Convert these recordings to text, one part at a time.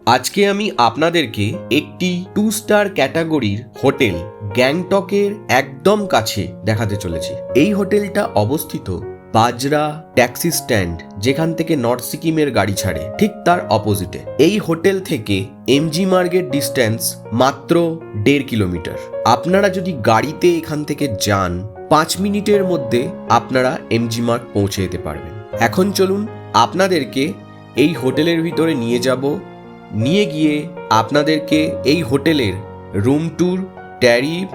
আজকে আমি আপনাদেরকে একটি 2 স্টার ক্যাটাগরির হোটেল গ্যাংটকের একদম কাছে দেখাতে চলেছি। এই হোটেলটা অবস্থিত বাজরা ট্যাক্সি স্ট্যান্ড, যেখান থেকে নর্থ সিকিমের গাড়ি ছাড়ে ঠিক তার অপোজিটে। এই হোটেল থেকে এমজি মার্গের ডিস্টেন্স মাত্র 1.5 কিলোমিটার। আপনারা যদি গাড়িতে এখান থেকে যান 5 মিনিটের মধ্যে আপনারা এমজি মার্গ পৌঁছে যেতে পারবেন। এখন চলুন আপনাদেরকে এই হোটেলের ভিতরে নিয়ে যাব, নিয়ে গিয়ে আপনাদেরকে এই হোটেলের রুম ট্যুর, ট্যারিফ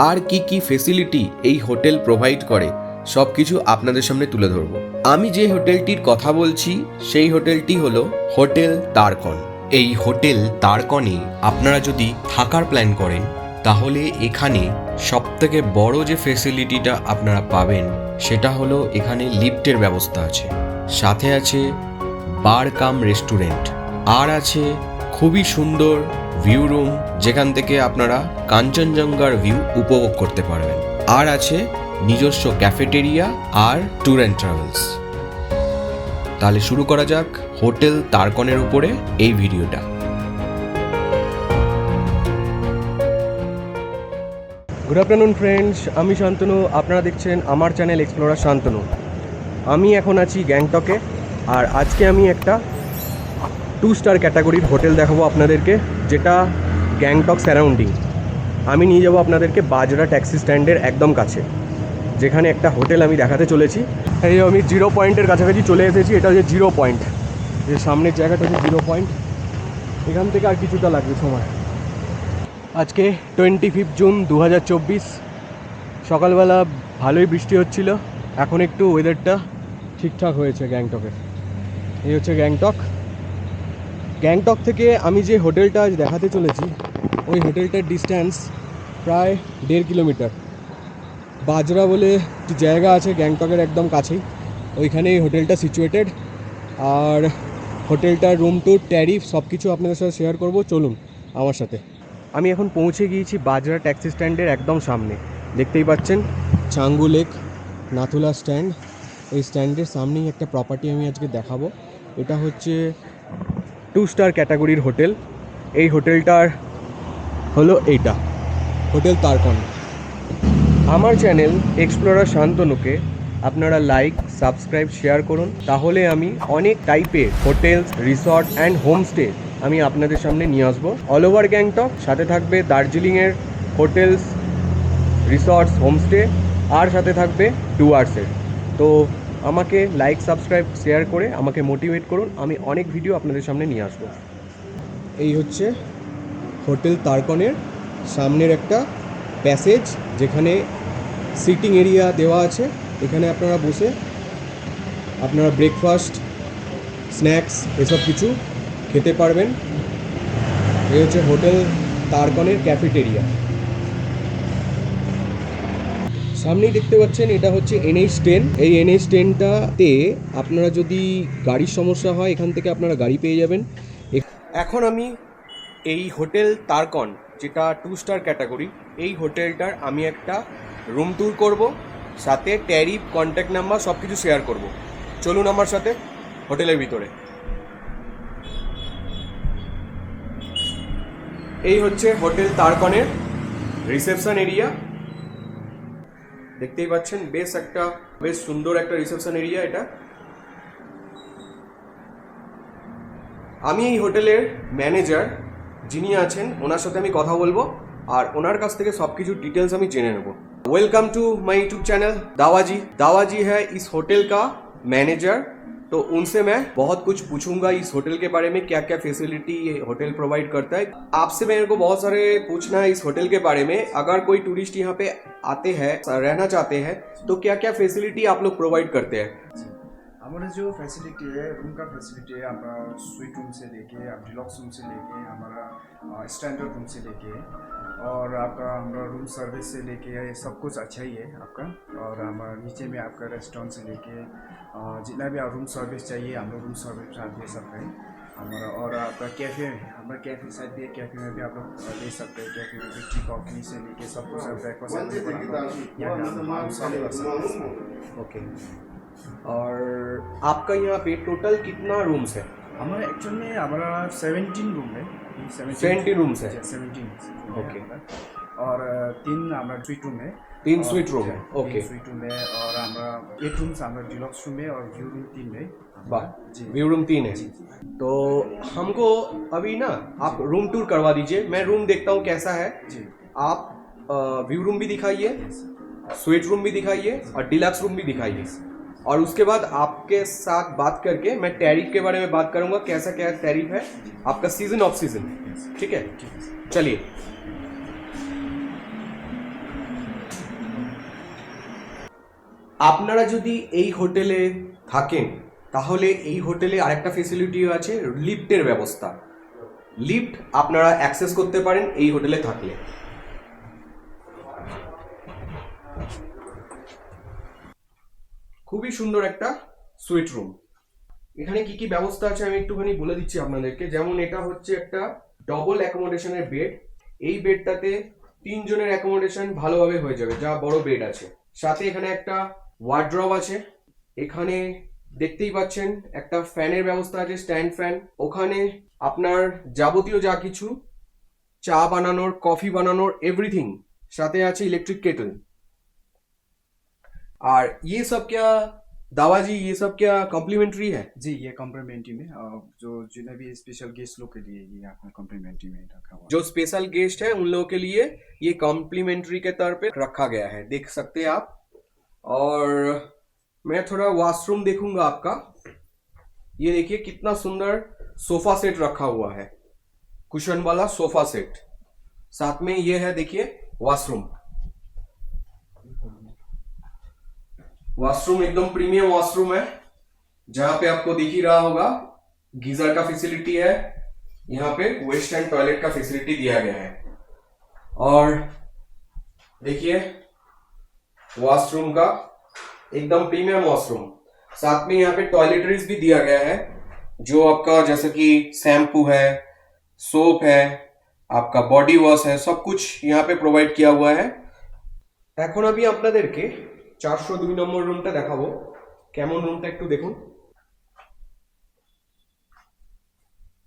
আর কি ফেসিলিটি এই হোটেল প্রোভাইড করে সব কিছু আপনাদের সামনে তুলে ধরব। আমি যে হোটেলটির কথা বলছি সেই হোটেলটি হলো হোটেল তারকন। এই হোটেল তারকনে আপনারা যদি থাকার প্ল্যান করেন তাহলে এখানে সবথেকে বড় যে ফেসিলিটিটা আপনারা পাবেন সেটা হলো এখানে লিফটের ব্যবস্থা আছে, সাথে আছে বার কাম রেস্টুরেন্ট, আর আছে খুবই সুন্দর ভিউ রুম যেখান থেকে আপনারা কাঞ্চনজঙ্ঘার ভিউ উপভোগ করতে পারবেন, আর আছে নিজস্ব ক্যাফেটেরিয়া আর ট্যুর অ্যান্ড ট্রাভেলস। তাহলে শুরু করা যাক হোটেল তারকনের উপরে এই ভিডিওটা। গুড আফটারনুন ফ্রেন্ডস, আমি শান্তনু, আপনারা দেখছেন আমার চ্যানেল এক্সপ্লোরার শান্তনু। আমি এখন আছি গ্যাংটকে, আর আজকে আমি একটা 2 স্টার ক্যাটাগরির হোটেল দেখাবো আপনাদেরকে, যেটা গ্যাংটক সারাউন্ডিং। আমি নিয়ে যাবো আপনাদেরকে বাজরা ট্যাক্সি স্ট্যান্ডের একদম কাছে, যেখানে একটা হোটেল আমি দেখাতে চলেছি। এই আমি 0 পয়েন্টের কাছাকাছি চলে এসেছি। এটা হচ্ছে 0 পয়েন্ট, যে সামনের জায়গাটা হচ্ছে 0 পয়েন্ট। এখান থেকে আর কিছুটা লাগবে সময়। আজকে 25 জুন 2024, সকালবেলা ভালোই বৃষ্টি হচ্ছিল, এখন একটু ওয়েদারটা ঠিকঠাক হয়েছে গ্যাংটকের। এই হচ্ছে গ্যাংটক। গ্যাংটক থেকে আমি যে হোটেলটা আজ দেখাতে চলেছি ওই হোটেলটার ডিস্ট্যান্স প্রায় 1.5 কিলোমিটার। বাজরা বলে একটি জায়গা আছে গ্যাংটকের একদম কাছেই, ওইখানে এই হোটেলটা সিচুয়েটেড। আর হোটেলটার রুম ট্যুর, ট্যারিফ সব কিছু আপনাদের সাথে শেয়ার করব, চলুন আমার সাথে। আমি এখন পৌঁছে গিয়েছি বাজরা ট্যাক্সি স্ট্যান্ডের একদম সামনে। দেখতেই পাচ্ছেন চাঙ্গু লেক নাথুলা স্ট্যান্ড। এই স্ট্যান্ডের সামনেই একটা প্রপার্টি আমি আজকে দেখাবো। এটা হচ্ছে 2 স্টার ক্যাটাগরির হোটেল। এই হোটেলটার হলো এইটা, হোটেল তারকন। আমার চ্যানেল এক্সপ্লোরার শান্তনুকে আপনারা লাইক, সাবস্ক্রাইব, শেয়ার করুন, তাহলে আমি অনেক টাইপের হোটেলস, রিসর্ট অ্যান্ড হোমস্টে আমি আপনাদের সামনে নিয়ে আসবো অল ওভার গ্যাংটক। সাথে থাকবে দার্জিলিংয়ের হোটেলস, রিসর্টস, হোমস্টে, আর সাথে থাকবে ট্যুয়ার্সের। তো আমাকে লাইক, সাবস্ক্রাইব, শেয়ার করে আমাকে মোটিভেট করুন, আমি অনেক ভিডিও আপনাদের সামনে নিয়ে আসবো। এই হচ্ছে হোটেল তারকনের সামনের একটা প্যাসেজ, যেখানে সিটিং এরিয়া দেওয়া আছে। এখানে আপনারা বসে আপনারা ব্রেকফাস্ট, স্ন্যাক্স এসব কিছু খেতে পারবেন। এই হচ্ছে হোটেল তারকনের ক্যাফেটেরিয়া। সামনেই দেখতে পাচ্ছেন এটা হচ্ছে NH10। এই NH10টাতে আপনারা যদি গাড়ির সমস্যা হয় এখান থেকে আপনারা গাড়ি পেয়ে যাবেন। এখন আমি এই হোটেল তারকন, যেটা 2 স্টার ক্যাটাগরি, এই হোটেলটার আমি একটা রুম ট্যুর করব, সাথে ট্যারিফ, কন্ট্যাক্ট নাম্বার সব কিছু শেয়ার করব। চলুন আমার সাথে হোটেলের ভিতরে। এই হচ্ছে হোটেল তারকনের রিসেপশন এরিয়া। দেখতেই পাচ্ছেন বেশ সুন্দর একটা রিসেপশন এরিয়া এটা। আমি এই হোটেলের ম্যানেজার যিনি আছেন ওনার সাথে আমি কথা বলবো, আর ওনার কাছ থেকে সব কিছু डिटेल्स আমি জেনে নেব। Welcome to my YouTube channel दावाजी है इस होटल का मैनेजर। तो उनसे मैं बहुत कुछ पूछूंगा इस होटल के बारे में, क्या क्या फैसिलिटी ये होटल प्रोवाइड करता है। आपसे मेरे को बहुत सारे पूछना है इस होटल के बारे में। अगर कोई टूरिस्ट यहाँ पे आते हैं, रहना चाहते हैं, तो क्या क्या फैसिलिटी आप लोग प्रोवाइड करते हैं? हमारा जो फैसिलिटी है, रूम का फैसिलिटी है, आपका स्वीट रूम से लेके, आप डिलॉक्स रूम से लेके, हमारा स्टैंडर्ड रूम से लेके, और आपका हमारा रूम सर्विस से लेके ये सब कुछ अच्छा ही है आपका। और हमारा नीचे में आपका रेस्टोरेंट से लेके जितना भी आप रूम सर्विस चाहिए, हम लोग रूम सर्विस ये सब है हमारा। और आपका कैफ़े, हमारा कैफ़े साइड भी है, कैफ़े में भी आप लोग ले सकते हैं। कैफ़े में भी टी कॉफ़ी से लेके सब कुछ ब्रेकफास्ट ओके। और आपका यहाँ पे टोटल कितना रूम्स है? हमारा एक्चुअल में हमारा 17 रूम है 17 rooms है। 17 Okay. और 3 हमारा स्वीट रूम है 3 और- स्वीट रूम है, तीन ओके। स्वीट रूम है और हमारा 8 रूम्स हमारा डिलक्स रूम है और व्यू रूम 3 है वाह, जी व्यू रूम 3 है। तो हमको अभी ना आप रूम टूर करवा दीजिए, मैं रूम देखता हूँ कैसा है। जी आप व्यू रूम भी दिखाइए, स्वीट रूम भी दिखाइए और डिलक्स रूम भी दिखाइए। और उसके बाद आपके साथ बात करके मैं टैरिफ के बारे में बात करूंगा, कैसा क्या टैरिफ है आपका सीजन ऑफ सीजन। ठीक है, चलिए। আপনারা যদি এই হোটেলে থাকেন তাহলে এই হোটেলে আরেকটা ফেসিলিটিও আছে, লিফটের ব্যবস্থা। লিফট আপনারা অ্যাক্সেস করতে পারেন এই হোটেলে থাকলে। খুবই সুন্দর একটা সুইট রুম। এখানে কি কি ব্যবস্থা আছে আমি একটুখানি বলে দিচ্ছি আপনাদেরকে। যেমন এটা হচ্ছে একটা ডবল অ্যাকোমোডেশনের বেড। এই বেডটাতে 3 জনের অ্যাকোমোডেশন ভালোভাবে হয়ে যাবে, যা বড় বেড আছে। সাথে এখানে একটা ওয়ার্ড্রব আছে। এখানে দেখতেই পাচ্ছেন একটা ফ্যানের ব্যবস্থা আছে, স্ট্যান্ড ফ্যান। ওখানে আপনার যাবতীয় যা কিছু চা বানানোর, কফি বানানোর এভরিথিং। সাথে আছে ইলেকট্রিক কেটল। और ये सब क्या दावा जी, ये सब क्या कॉम्प्लीमेंट्री है? जी ये कॉम्प्लीमेंट्री में जो जितने भी स्पेशल गेस्ट लोग के लिए ये आपका कॉम्प्लीमेंट्री में रखा हुआ जो स्पेशल गेस्ट है उन लोगों के लिए ये कॉम्प्लीमेंट्री के तौर पे रखा गया है, देख सकते हैं आप। और मैं थोड़ा वॉशरूम देखूंगा आपका। ये देखिए कितना सुंदर सोफा सेट रखा हुआ है, कुशन वाला सोफा सेट। साथ में ये है देखिए वॉशरूम। वॉशरूम एकदम प्रीमियम वॉशरूम है, जहां पे आपको दिख ही रहा होगा गीजर का फैसिलिटी है। यहाँ पे वेस्टर्न टॉयलेट का फैसिलिटी दिया गया है। और देखिए वॉशरूम का एकदम प्रीमियम वॉशरूम। साथ में यहाँ पे टॉयलेटरीज भी दिया गया है, जो आपका जैसे कि शैम्पू है, सोप है, आपका बॉडी वॉश है, सब कुछ यहाँ पे प्रोवाइड किया हुआ है। এখন আমি আপনাদেরকে 402 নম্বর রুমটা দেখাবো। কেমন রুমটা একটু দেখুন।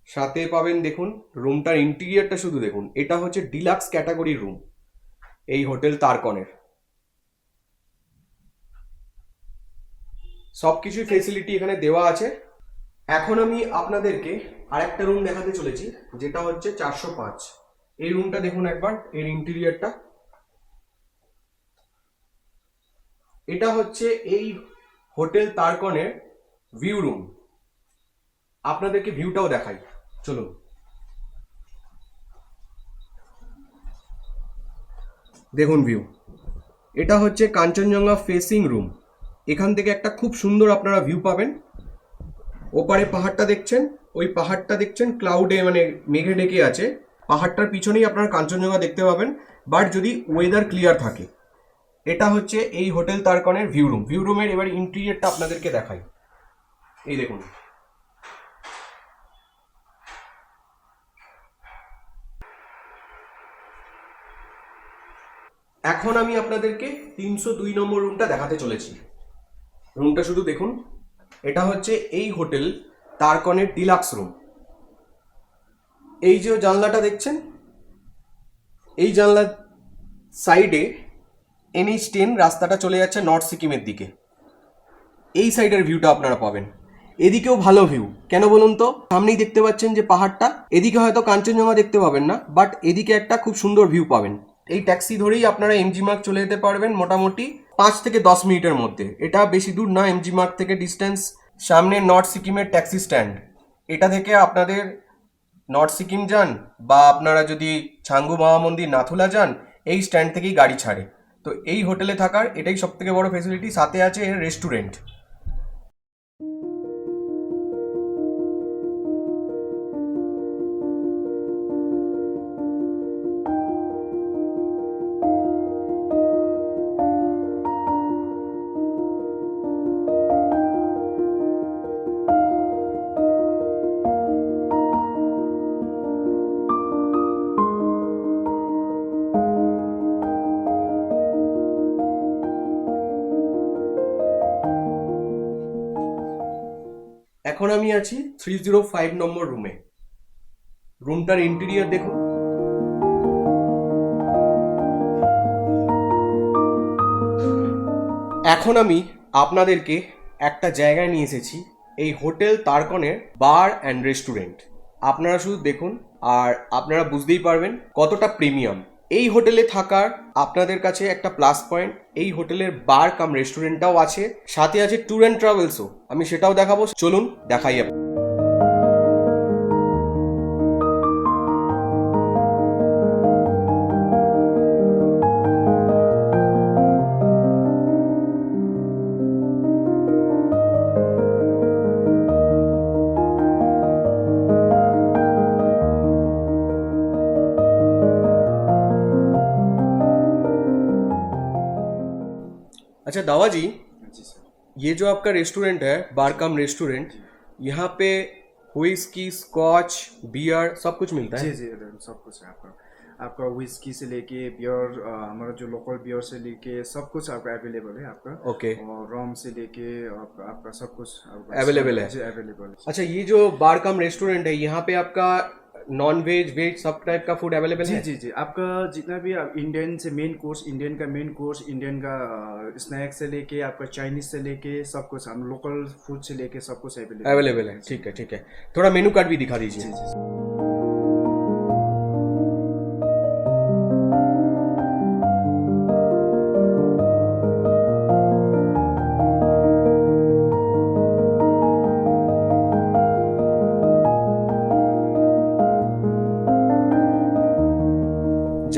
সাথে পাবেন দেখুন রুমটার ইন্টেরিয়রটা শুধু দেখুন। এটা হচ্ছে ডিলাক্স ক্যাটাগরির রুম এই হোটেল তারকনের। সবকিছুই ফেসিলিটি এখানে দেওয়া আছে। এখন আমি আপনাদেরকে আরেকটা রুম দেখাতে চলেছি, যেটা হচ্ছে 405। এই রুমটা দেখুন একবার, এর ইন্টেরিয়রটা। এটা হচ্ছে এই হোটেল তারকনের ভিউ রুম। আপনাদেরকে ভিউটাও দেখাই, চলুন। দেখুন ভিউ, এটা হচ্ছে কাঞ্চনজঙ্ঘা ফেসিং রুম। এখান থেকে একটা খুব সুন্দর আপনারা ভিউ পাবেন। ওপারে পাহাড়টা দেখছেন, ওই পাহাড়টা দেখছেন ক্লাউডে মানে মেঘে ঢেকে আছে। পাহাড়টার পিছনেই আপনারা কাঞ্চনজঙ্ঘা দেখতে পাবেন, বাট যদি ওয়েদার ক্লিয়ার থাকে। এটা হচ্ছে এই হোটেল তারকনের ভিউ রুম। ভিউ রুমের এবার ইন্টেরিয়রটা আপনাদেরকে দেখাই। এই দেখুন, এখন আমি আপনাদেরকে 302 নম্বর রুমটা দেখাতে চলেছি। রুমটা শুধু দেখুন। এটা হচ্ছে এই হোটেল তারকনের ডিলাক্স রুম। এই যে জানলাটা দেখছেন, এই জানলার সাইডে NH10 রাস্তাটা চলে যাচ্ছে নর্থ সিকিমের দিকে। এই সাইডের ভিউটা আপনারা পাবেন। এদিকেও ভালো ভিউ, কেন বলুন তো? সামনেই দেখতে পাচ্ছেন যে পাহাড়টা। এদিকে হয়তো কাঞ্চনজঙ্ঘা দেখতে পাবেন না, বাট এদিকে একটা খুব সুন্দর ভিউ পাবেন। এই ট্যাক্সি ধরেই আপনারা MG মার্গ চলে যেতে পারবেন মোটামুটি 5 থেকে 10 মিনিটের মধ্যে। এটা বেশি দূর না MG মার্গ থেকে ডিস্টেন্স। সামনে নর্থ সিকিমের ট্যাক্সি স্ট্যান্ড। এটা থেকে আপনাদের নর্থ সিকিম যান বা আপনারা যদি ছাঙ্গু মামা মন্দির নাথুলা যান, এই স্ট্যান্ড থেকেই গাড়ি ছাড়ে। তো এই হোটেলে থাকার এটাই সব থেকে বড় ফেসিলিটি। সাথে আছে এর রেস্টুরেন্ট। আমি আছি 305 নম্বর রুমে। রুমটার ইন্টেরিয়র দেখুন। এখন আমি আপনাদেরকে একটা জায়গায় নিয়ে এসেছি, এই হোটেল তারকনের বার অ্যান্ড রেস্টুরেন্ট। আপনারা শুধু দেখুন আর আপনারা বুঝতেই পারবেন কতটা প্রিমিয়াম। এই হোটেলে থাকার আপনাদের কাছে একটা প্লাস পয়েন্ট, এই হোটেলের বার কাম রেস্টুরেন্টটাও আছে, সাথে আছে ট্যুর অ্যান্ড ট্রাভেলসও। আমি সেটাও দেখাবো, চলুন দেখাই আপনার। अच्छा दावा जी, जी सर। ये जो आपका रेस्टोरेंट है बार कम रेस्टोरेंट, यहाँ पे व्हिस्की, स्कॉच, बियर सब कुछ मिलता है? जी जी सब कुछ है आपका। आपका विस्की से लेके बियर, हमारा जो लोकल बियर से लेके सब कुछ आपका अवेलेबल है आपका। ओके, और रम से लेके आपका सब कुछ Available है? जी अवेलेबल है। अच्छा ये जो बार कम रेस्टोरेंट है यहाँ पे आपका नॉन वेज वेज सब टाइप का फूड अवेलेबल जी है? जी जी आपका जितना भी आप इंडियन से मेन कोर्स, इंडियन का मेन कोर्स, इंडियन का स्नैक्स से लेके आपका चाइनीज से लेके सब कुछ, हम लोकल फूड से लेके सब कुछ अवेलेबल है। ठीक है ठीक है, थोड़ा मेनू कार्ड भी दिखा दीजिए। जी जी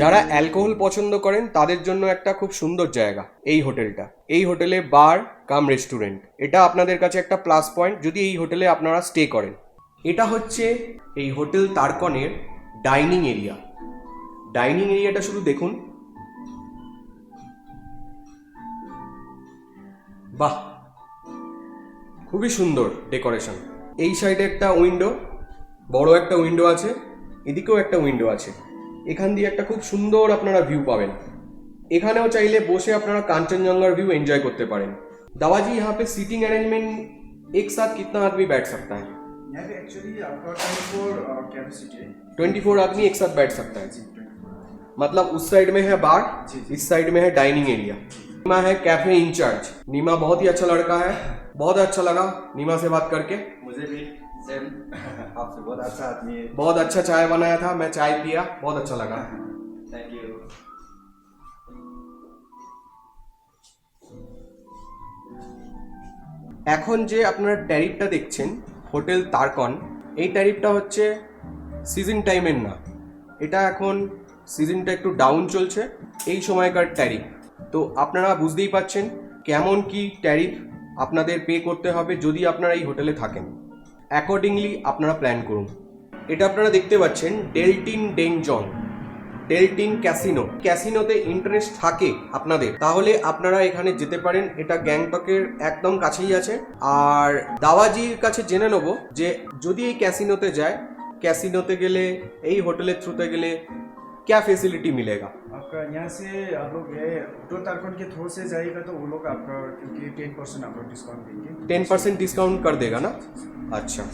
যারা অ্যালকোহল পছন্দ করেন তাদের জন্য একটা খুব সুন্দর জায়গা এই হোটেলটা। এই হোটেলে বার কাম রেস্টুরেন্ট, এটা আপনাদের কাছে একটা প্লাস পয়েন্ট যদি এই হোটেলে আপনারা স্টে করেন। এটা হচ্ছে এই হোটেল তারকনের ডাইনিং এরিয়া। ডাইনিং এরিয়াটা শুধু দেখুন, বাহ খুবই সুন্দর ডেকোরেশন। এই সাইডে একটা উইন্ডো, বড় একটা উইন্ডো আছে, এদিকেও একটা উইন্ডো আছে। এখান দিয়ে একটা খুব সুন্দর আপনারা ভিউ পাবেন। এখানেও চাইলে বসে আপনারা কাঞ্চনজঙ্ঘার ভিউ এंजॉय করতে পারেন। दावाजी यहाँ पे सीटिंग अरेंजमेंट एक साथ कितना आदमी बैठ सकता है? यहाँ पे एक्चुअली आपका 24 कैपेसिटी है। 24 आदमी एक साथ बैठ सकता है। जी 24। मतलब उस साइड में है बार, जी। इस साइड में है डाइनिंग एरिया। नीमा है कैफे इंचार्ज। नीमा बहुत ही अच्छा लड़का है, बहुत अच्छा लगा नीमा से बात करके। मुझे भी सेम आपसे बहुत अच्छा आदमी है। बहुत अच्छा चाय बनाया था, मैं चाय पिया, बहुत अच्छा लगा। Thank you. এখন যে আপনারা ট্যারিফটা দেখছেন হোটেল তারকন, এই ট্যারিফটা হচ্ছে সিজন টাইমের না, এটা এখন সিজনটা একটু ডাউন চলছে, এই সময়কার ট্যারিফ। তো আপনারা বুঝতেই পাচ্ছেন কেমন কি ট্যারিফ আপনাদের পে করতে হবে যদি আপনারা এই হোটেলে থাকেন। অ্যাকর্ডিংলি আপনারা প্ল্যান করুন। এটা আপনারা দেখতে পাচ্ছেন ডেলটিন ডেংজং, ডেলটিন ক্যাসিনো। ক্যাসিনোতে ইন্টারেস্ট থাকে আপনাদের তাহলে আপনারা এখানে যেতে পারেন, এটা গ্যাংটকের একদম কাছেই আছে। আর দাওয়াজির কাছে জেনে নেব যে যদি এই ক্যাসিনোতে যায়, ক্যাসিনোতে গেলে এই হোটেলের থ্রুতে গেলে क्या फैसिलिटी मिलेगा? आपका यहाँ से आप लोग ये टूर तारकन के थ्रू से जाइएगा तो वो लोग आपका क्योंकि 10% आप लोग डिस्काउंट देंगे। 10% डिस्काउंट कर देगा ना? अच्छा,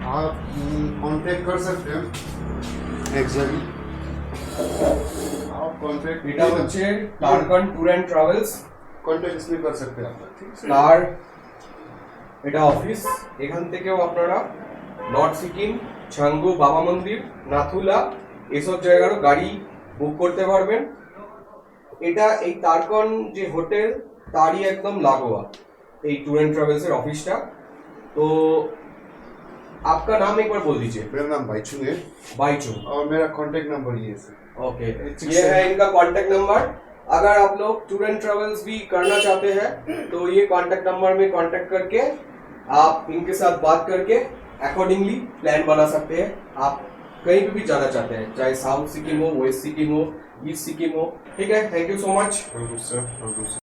आप कांटेक्ट कर सकते हैं एग्जैक्टली आप कांटेक्ट এটা হচ্ছে তারকন ট্যুর অ্যান্ড ট্রাভেলস कांटेक्ट इसमें कर सकते हैं आप ठीक है তার এটা অফিস। এখান থেকেও আপনারা নর্থ সিকিম, ছাঙ্গু বাবা মন্দির, নাথুলা এসব জায়গারও গাড়ি বুক করতে পারবেন। এটা এই তারকন যে হোটেল তারই একদম লাগোয়া এই ট্যুর অ্যান্ড ট্রাভেলসের অফিসটা। তো आपका नाम एक बार बोल दीजिए। मेरा नाम भाईचुंग है बाईचू। और मेरा कांटेक्ट नंबर ये है। ओके, ये है इनका कांटेक्ट नंबर। अगर आप लोग टूर एंड ट्रेवल्स भी करना चाहते हैं तो ये कांटेक्ट नंबर में कांटेक्ट करके आप इनके साथ बात करके अकॉर्डिंगली प्लान बना सकते हैं। आप कहीं पे भी जाना चाहते हैं, चाहे साउथ सिक्किम हो, वेस्ट सिक्किम हो, ईस्ट सिक्किम हो। ठीक है, thank you so much. Welcome sir.